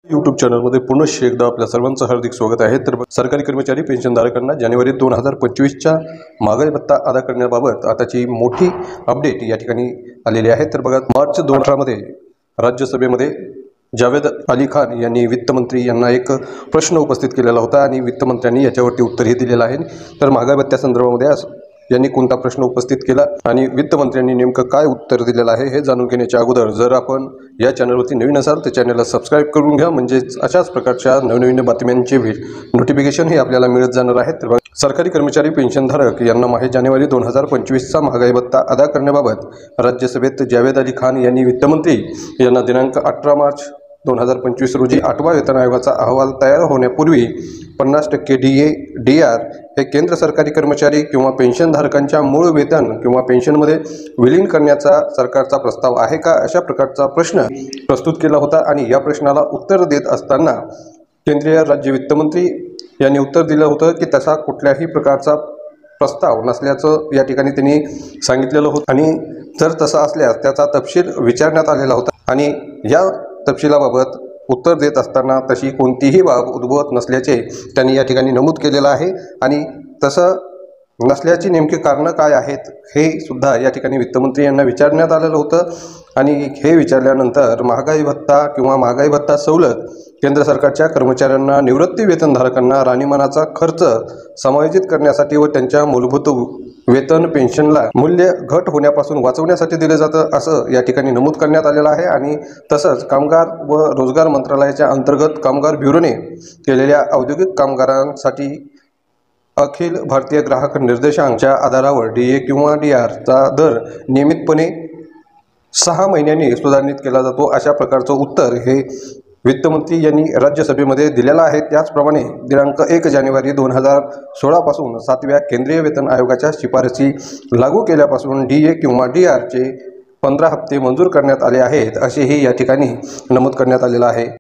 YouTube चॅनलमध्ये पुनश्च एकदा आपल्या सर्वांचं हार्दिक स्वागत आहे। तर सरकारी कर्मचारी पेन्शनधारकांना जानेवारी 2025च्या महागाई भत्ता अदा करण्याबाबत आताची मोठी अपडेट या ठिकाणी आलेली आहे। तर बघा, मार्च 2018 मध्ये राज्यसभेमध्ये जावेद अली खान यांनी वित्तमंत्री यांना एक प्रश्न उपस्थित केलेला होता आणि वित्तमंत्र्यांनी याच्यावरती उत्तरही दिलेलं आहे। तर महागाई भत्त्यासंदर्भामध्ये यांनी कोणता प्रश्न उपस्थित केला आणि वित्तमंत्र्यांनी नेमकं काय उत्तर दिलेलं आहे हे जाणून घेण्याच्या अगोदर जर आपण या चॅनलवरती नवीन असाल तर चॅनलला सबस्क्राईब करून घ्या, म्हणजेच अशाच प्रकारच्या नवनवीन बातम्यांचे नोटिफिकेशन हे आपल्याला मिळत जाणार आहे। तर सरकारी कर्मचारी पेन्शनधारक यांना जानेवारी 2025चा महागाई भत्ता अदा करण्याबाबत राज्यसभेत जावेद अली खान यांनी वित्तमंत्री यांना दिनांक 18 मार्च 2025 रोजी 8वा वेतन आयोगाचा अहवाल तयार होण्यापूर्वी 50% DAR हे केंद्र सरकारी कर्मचारी किंवा पेन्शनधारकांच्या मूळ वेतन किंवा पेन्शनमध्ये विलीन करण्याचा सरकारचा प्रस्ताव आहे का, अशा प्रकारचा प्रश्न प्रस्तुत केला होता। आणि या प्रश्नाला उत्तर देत असताना केंद्रीय राज्य वित्तमंत्री यांनी उत्तर दिलं होतं की तसा कुठल्याही प्रकारचा प्रस्ताव नसल्याचं या ठिकाणी त्यांनी सांगितलेलं होतं आणि जर तसा असल्यास त्याचा तपशील विचारण्यात आलेला होता आणि या तपशिलाबाबत उत्तर देत असताना तशी कोणतीही बाब उद्भवत नसल्याचे त्यांनी या ठिकाणी नमूद केलेलं आहे। आणि तसं नसल्याची नेमकी कारणं काय आहेत हे सुद्धा या ठिकाणी वित्तमंत्री यांना विचारण्यात आलेलं होतं। आणि हे विचारल्यानंतर महागाई भत्ता किंवा महागाई भत्ता सवलत केंद्र सरकारच्या कर्मचाऱ्यांना, निवृत्ती वेतनधारकांना राहणीमानाचा खर्च समायोजित करण्यासाठी व त्यांच्या मूलभूत वेतन पेन्शनला मूल्य घट होण्यापासून वाचवण्यासाठी दिले जातं, असं या ठिकाणी नमूद करण्यात आलेलं आहे। आणि तसंच कामगार व रोजगार मंत्रालयाच्या अंतर्गत कामगार ब्युरोने केलेल्या औद्योगिक कामगारांसाठी अखिल भारतीय ग्राहक निर्देशांकाच्या आधारावर DA किंवा DR चा दर नियमितपणे 6 महिन्यांनी सुधारित केला जातो, अशा प्रकारचं उत्तर हे वित्तमंत्री यांनी राज्यसभेमध्ये दिलेला आहे। त्याचप्रमाणे दिनांक 1 जानेवारी 2016 पासून 7व्या केंद्रीय वेतन आयोगाच्या शिफारसी लागू केल्यापासून DA किंवा DR चे 15 हप्ते मंजूर करण्यात आले आहेत, असेही या ठिकाणी नमूद करण्यात आलेलं आहे।